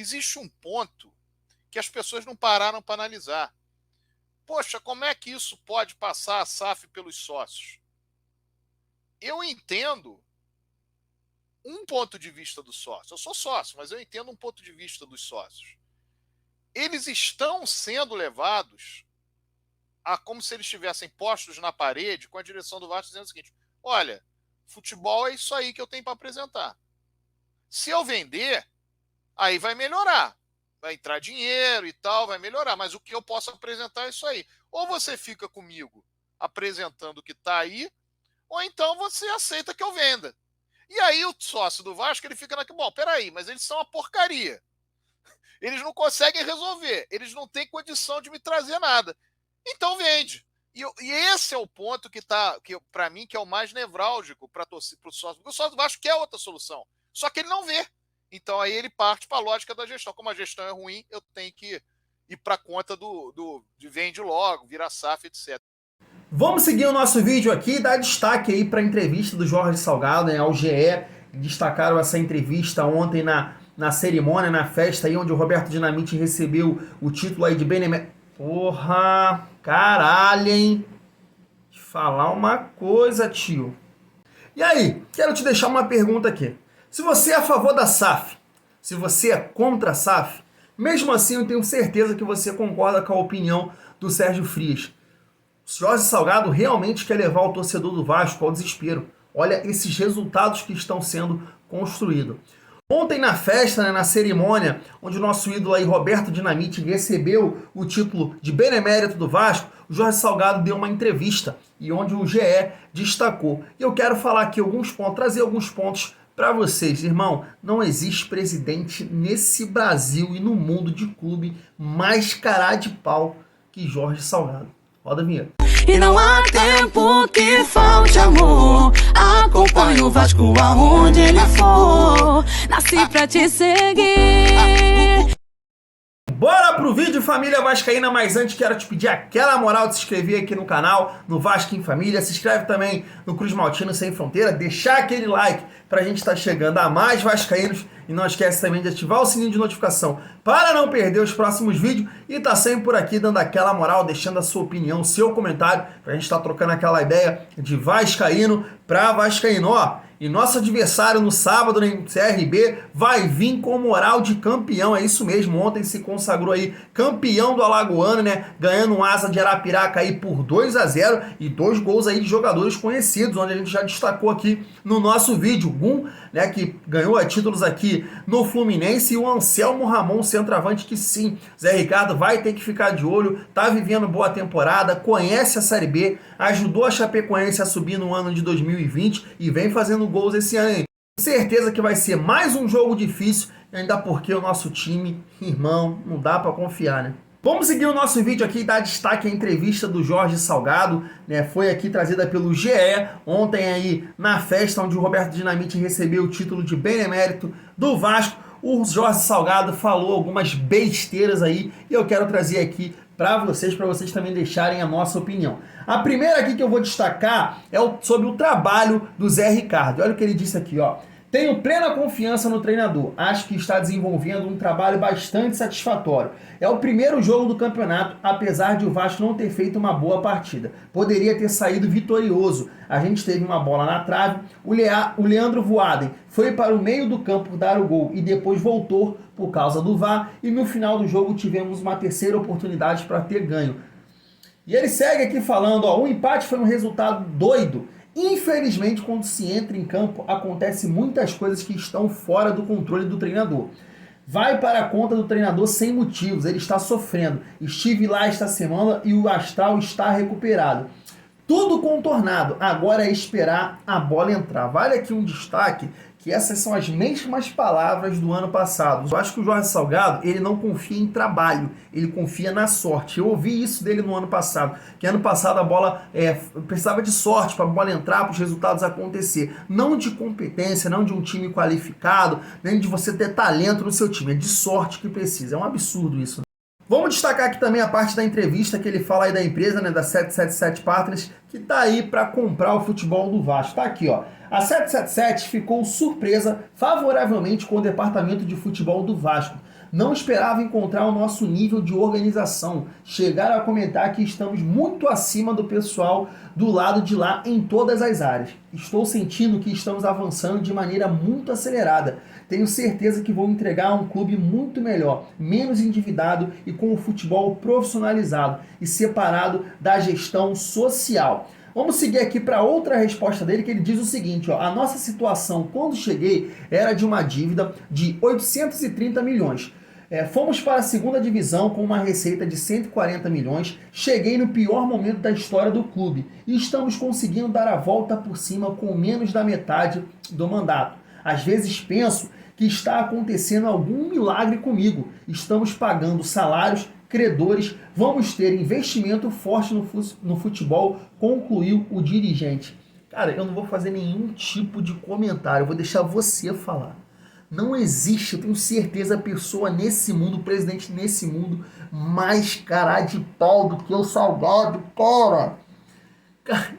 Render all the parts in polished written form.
existe um ponto que as pessoas não pararam para analisar. Poxa, como é que isso pode passar a SAF pelos sócios? Eu entendo um ponto de vista do sócio. Eu sou sócio, mas eu entendo um ponto de vista dos sócios. Eles estão sendo levados a como se eles estivessem postos na parede com a direção do Vasco dizendo o seguinte: olha, futebol é isso aí que eu tenho para apresentar. Se eu vender, aí vai melhorar. Vai entrar dinheiro e tal, vai melhorar. Mas o que eu posso apresentar é isso aí. Ou você fica comigo apresentando o que está aí, ou então você aceita que eu venda. E aí o sócio do Vasco, ele fica naquele, bom, peraí, mas eles são uma porcaria. Eles não conseguem resolver. Eles não têm condição de me trazer nada. Então vende. E esse é o ponto que para mim, que é o mais nevrálgico para o sócio. Porque o sócio do Vasco quer outra solução. Só que ele não vê. Então aí ele parte para a lógica da gestão. Como a gestão é ruim, eu tenho que ir para a conta de vende logo, vira SAF, etc. Vamos seguir o nosso vídeo aqui e dar destaque aí para a entrevista do Jorge Salgado, né, ao GE. Destacaram essa entrevista ontem na cerimônia, na festa aí, onde o Roberto Dinamite recebeu o título aí de benemérito. Porra, caralho, hein? Deixa eu falar uma coisa, tio. E aí, quero te deixar uma pergunta aqui. Se você é a favor da SAF, se você é contra a SAF, mesmo assim eu tenho certeza que você concorda com a opinião do Sérgio Frias. O Jorge Salgado realmente quer levar o torcedor do Vasco ao desespero. Olha esses resultados que estão sendo construídos. Ontem na festa, né, na cerimônia, onde o nosso ídolo aí, Roberto Dinamite, recebeu o título de benemérito do Vasco, o Jorge Salgado deu uma entrevista e onde o GE destacou. E eu quero falar aqui alguns pontos, trazer alguns pontos para vocês. Irmão, não existe presidente nesse Brasil e no mundo de clube mais cara de pau que Jorge Salgado. Roda a vinheta. E não há tempo que falte amor. Acompanho o Vasco aonde ele for. Nasci pra te seguir. Bora pro vídeo, família vascaína, mas antes quero te pedir aquela moral de se inscrever aqui no canal, no Vasco em Família, se inscreve também no Cruz Maltino Sem Fronteira, deixar aquele like pra gente estar chegando a mais vascaínos e não esquece também de ativar o sininho de notificação para não perder os próximos vídeos e tá sempre por aqui dando aquela moral, deixando a sua opinião, o seu comentário, pra gente estar trocando aquela ideia de vascaíno pra vascaíno, ó. E nosso adversário no sábado, né, CRB, vai vir com moral de campeão, é isso mesmo, ontem se consagrou aí campeão do Alagoano, né, ganhando um Asa de Arapiraca aí por 2-0 e 2 gols aí de jogadores conhecidos, onde a gente já destacou aqui no nosso vídeo, Gum, né, que ganhou títulos aqui no Fluminense, e o Anselmo Ramon, centroavante, que sim, Zé Ricardo vai ter que ficar de olho, tá vivendo boa temporada, conhece a Série B, ajudou a Chapecoense a subir no ano de 2020 e vem fazendo gols esse ano. Certeza que vai ser mais um jogo difícil, ainda porque o nosso time, irmão, não dá para confiar, né? Vamos seguir o nosso vídeo aqui e dar destaque à entrevista do Jorge Salgado, né? Foi aqui trazida pelo GE, ontem aí na festa onde o Roberto Dinamite recebeu o título de benemérito do Vasco. O Jorge Salgado falou algumas besteiras aí e eu quero trazer aqui para vocês também deixarem a nossa opinião. A primeira aqui que eu vou destacar é sobre o trabalho do Zé Ricardo. Olha o que ele disse aqui, ó. Tenho plena confiança no treinador. Acho que está desenvolvendo um trabalho bastante satisfatório. É o primeiro jogo do campeonato, apesar de o Vasco não ter feito uma boa partida. Poderia ter saído vitorioso. A gente teve uma bola na trave. O Leandro Voaden foi para o meio do campo dar o gol e depois voltou por causa do VAR. E no final do jogo tivemos uma terceira oportunidade para ter ganho. E ele segue aqui falando, ó, o empate foi um resultado doido. Infelizmente, quando se entra em campo, acontece muitas coisas que estão fora do controle do treinador. Vai para a conta do treinador sem motivos, ele está sofrendo. Estive lá esta semana e o astral está recuperado. Tudo contornado, agora é esperar a bola entrar. Vale aqui um destaque que essas são as mesmas palavras do ano passado. Eu acho que o Jorge Salgado, ele não confia em trabalho, ele confia na sorte. Eu ouvi isso dele no ano passado, que ano passado a bola precisava de sorte para a bola entrar, para os resultados acontecer. Não de competência, não de um time qualificado, nem de você ter talento no seu time, é de sorte que precisa. É um absurdo isso. Vamos destacar aqui também a parte da entrevista que ele fala aí da empresa, né, da 777 Partners, que tá aí para comprar o futebol do Vasco. Tá aqui, ó. A 777 ficou surpresa favoravelmente com o departamento de futebol do Vasco. Não esperava encontrar o nosso nível de organização. Chegaram a comentar que estamos muito acima do pessoal do lado de lá em todas as áreas. Estou sentindo que estamos avançando de maneira muito acelerada. Tenho certeza que vou entregar um clube muito melhor, menos endividado e com o futebol profissionalizado e separado da gestão social. Vamos seguir aqui para outra resposta dele, que ele diz o seguinte, ó, a nossa situação quando cheguei era de uma dívida de 830 milhões. Fomos para a segunda divisão com uma receita de 140 milhões, cheguei no pior momento da história do clube e estamos conseguindo dar a volta por cima com menos da metade do mandato. Às vezes penso que está acontecendo algum milagre comigo, estamos pagando salários, credores, vamos ter investimento forte no futebol, concluiu o dirigente. Cara, eu não vou fazer nenhum tipo de comentário, eu vou deixar você falar. Não existe, eu tenho certeza, pessoa nesse mundo, presidente nesse mundo, mais cara de pau do que o Salgado, cara.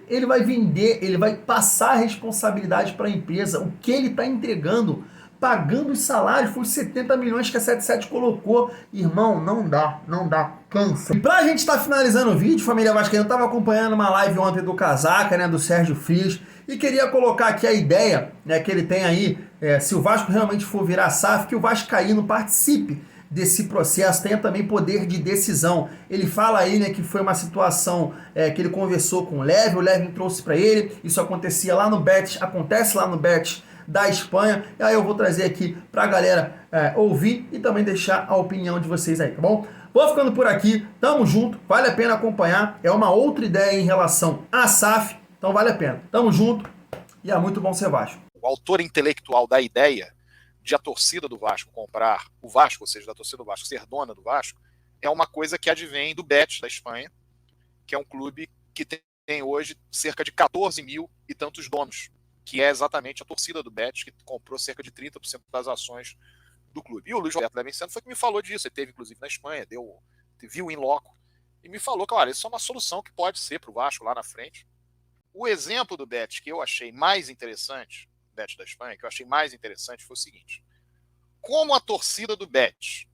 Ele vai vender, ele vai passar a responsabilidade para a empresa. O que ele está entregando, pagando os salários, foi 70 milhões que a 77 colocou. Irmão, não dá, cansa. E pra gente estar finalizando o vídeo, família Vascaína, eu estava acompanhando uma live ontem do Casaca, né, do Sérgio Frias, e queria colocar aqui a ideia, né, que ele tem aí, se o Vasco realmente for virar SAF, que o vascaíno participe desse processo, tenha também poder de decisão. Ele fala aí, né, que foi uma situação que ele conversou com o Levin trouxe para ele, isso acontecia lá no Betis, acontece lá no Betis da Espanha, e aí eu vou trazer aqui pra galera ouvir e também deixar a opinião de vocês aí, tá bom? Vou ficando por aqui, tamo junto, vale a pena acompanhar, é uma outra ideia em relação à SAF, então vale a pena. Tamo junto e é muito bom ser Vasco. O autor intelectual da ideia de a torcida do Vasco comprar o Vasco, ou seja, da torcida do Vasco ser dona do Vasco, é uma coisa que advém do Betis da Espanha, que é um clube que tem hoje cerca de 14 mil e tantos donos, que é exatamente a torcida do Betis, que comprou cerca de 30% das ações do clube. E o Luiz Roberto Levenceno foi que me falou disso, ele esteve inclusive na Espanha, viu em loco, e me falou, claro, isso é uma solução que pode ser para o Vasco lá na frente. O exemplo do Betis que eu achei mais interessante, Betis da Espanha, que eu achei mais interessante foi o seguinte, como a torcida do Betis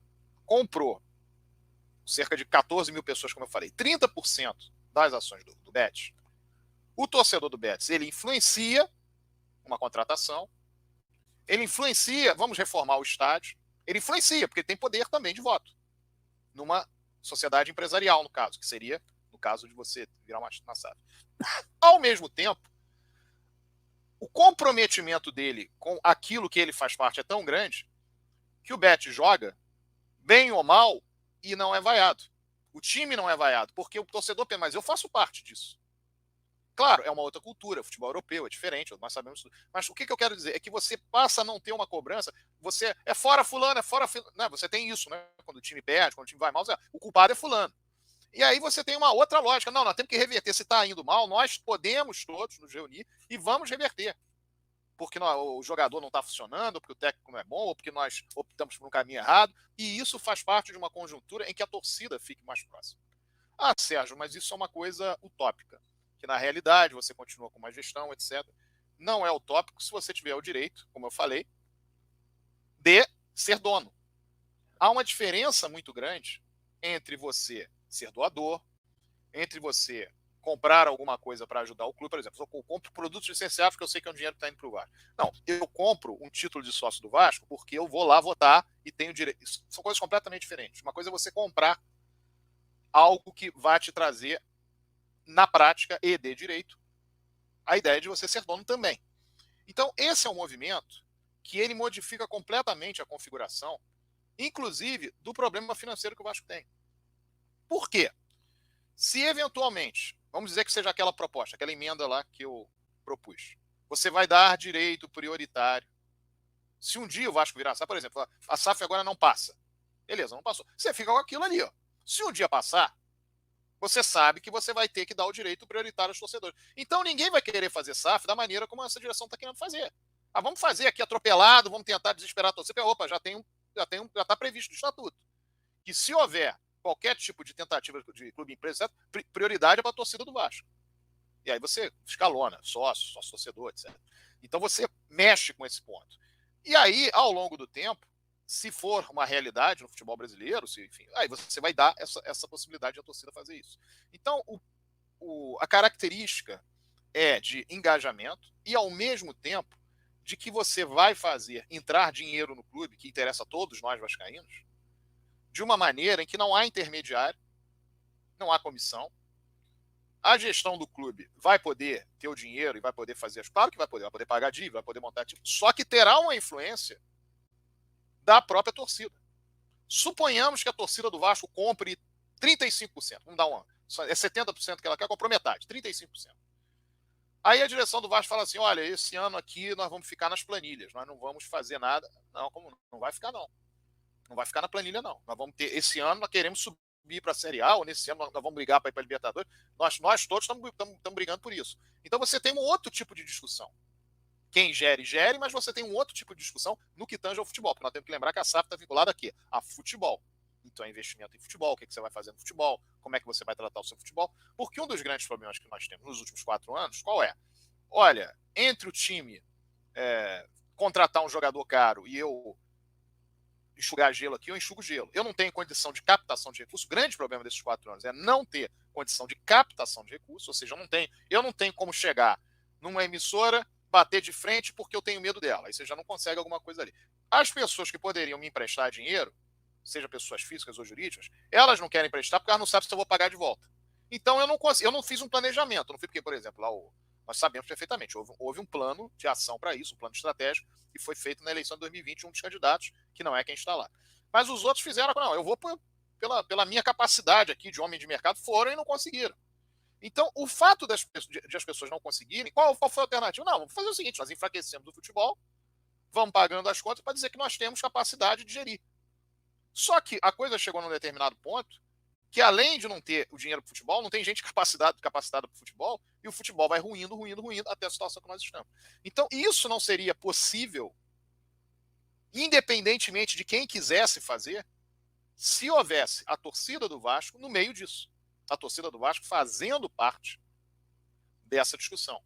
comprou cerca de 14 mil pessoas, como eu falei, 30% das ações do Betis, o torcedor do Betis, ele influencia uma contratação, ele influencia, vamos reformar o estádio, ele influencia, porque ele tem poder também de voto, numa sociedade empresarial, no caso, que seria, no caso de você virar uma SAF. Ao mesmo tempo, o comprometimento dele com aquilo que ele faz parte é tão grande que o Betis joga, bem ou mal, e não é vaiado. O time não é vaiado, porque o torcedor pensa, mas eu faço parte disso. Claro, é uma outra cultura, o futebol europeu é diferente, nós sabemos tudo. Mas o que eu quero dizer é que você passa a não ter uma cobrança, você é fora fulano, né? Você tem isso, né? Quando o time perde, quando o time vai mal, o culpado é fulano. E aí você tem uma outra lógica, não, nós temos que reverter, se está indo mal, nós podemos todos nos reunir e vamos reverter. Porque o jogador não está funcionando, ou porque o técnico não é bom, ou porque nós optamos por um caminho errado, e isso faz parte de uma conjuntura em que a torcida fique mais próxima. Ah, Sérgio, mas isso é uma coisa utópica, que na realidade você continua com uma gestão, etc. Não é utópico se você tiver o direito, como eu falei, de ser dono. Há uma diferença muito grande entre você ser doador, entre você comprar alguma coisa para ajudar o clube, por exemplo, eu compro produtos licenciados porque eu sei que é um dinheiro que está indo para o Vasco. Não, eu compro um título de sócio do Vasco porque eu vou lá votar e tenho direito. Isso são coisas completamente diferentes. Uma coisa é você comprar algo que vai te trazer, na prática e de direito, a ideia de você ser dono também. Então, esse é um movimento que ele modifica completamente a configuração, inclusive do problema financeiro que o Vasco tem. Por quê? Se eventualmente, vamos dizer que seja aquela proposta, aquela emenda lá que eu propus, você vai dar direito prioritário. Se um dia o Vasco virar SAF, por exemplo, a SAF agora não passa. Beleza, não passou. Você fica com aquilo ali, ó. Se um dia passar, você sabe que você vai ter que dar o direito prioritário aos torcedores. Então ninguém vai querer fazer SAF da maneira como essa direção está querendo fazer. Ah, vamos fazer aqui atropelado, vamos tentar desesperar a torcida. Opa, já está previsto no estatuto que se houver qualquer tipo de tentativa de clube empresa, prioridade é para a torcida do Vasco. E aí você escalona, sócio, torcedor, etc. Então você mexe com esse ponto. E aí, ao longo do tempo, se for uma realidade no futebol brasileiro, enfim, aí você vai dar essa possibilidade de a torcida fazer isso. Então, a característica é de engajamento e, ao mesmo tempo, de que você vai fazer entrar dinheiro no clube, que interessa a todos nós vascaínos, de uma maneira em que não há intermediário, não há comissão. A gestão do clube vai poder ter o dinheiro e vai poder fazer, claro que vai poder pagar dívida, vai poder montar time, só que terá uma influência da própria torcida. Suponhamos que a torcida do Vasco compre 35%, vamos dar uma, é 70% que ela quer, comprou metade, 35%. Aí a direção do Vasco fala assim, olha, esse ano aqui nós vamos ficar nas planilhas, nós não vamos fazer nada. Não, como não vai ficar não. Não vai ficar na planilha não. Nós vamos ter, esse ano nós queremos subir para a Série A, ou nesse ano nós vamos brigar para ir para a Libertadores. Nós todos estamos brigando por isso. Então você tem um outro tipo de discussão. Quem gere, mas você tem um outro tipo de discussão no que tange ao futebol, porque nós temos que lembrar que a SAF está vinculada aqui, a futebol. Então é investimento em futebol, o que você vai fazer no futebol, como é que você vai tratar o seu futebol. Porque um dos grandes problemas que nós temos nos últimos 4 anos, qual é? Olha, entre o time contratar um jogador caro e eu enxugar gelo aqui, eu enxugo gelo. Eu não tenho condição de captação de recursos. O grande problema desses 4 anos é não ter condição de captação de recursos, ou seja, eu não tenho como chegar numa emissora, bater de frente porque eu tenho medo dela. Aí você já não consegue alguma coisa ali. As pessoas que poderiam me emprestar dinheiro, seja pessoas físicas ou jurídicas, elas não querem emprestar porque elas não sabem se eu vou pagar de volta. Então eu não fiz um planejamento. Não fui porque, por exemplo, lá nós sabemos perfeitamente, houve um plano de ação para isso, um plano estratégico, que foi feito na eleição de 2020, um dos candidatos, que não é quem está lá. Mas os outros fizeram, não, eu vou pela minha capacidade aqui de homem de mercado, foram e não conseguiram. Então, o fato de as pessoas não conseguirem, qual foi a alternativa? Não, vamos fazer o seguinte, nós enfraquecemos o futebol, vamos pagando as contas para dizer que nós temos capacidade de gerir. Só que a coisa chegou num determinado ponto que, além de não ter o dinheiro para o futebol, não tem gente capacitada para o futebol, e o futebol vai ruindo até a situação que nós estamos. Então, isso não seria possível, independentemente de quem quisesse fazer, se houvesse a torcida do Vasco no meio disso. A torcida do Vasco fazendo parte dessa discussão.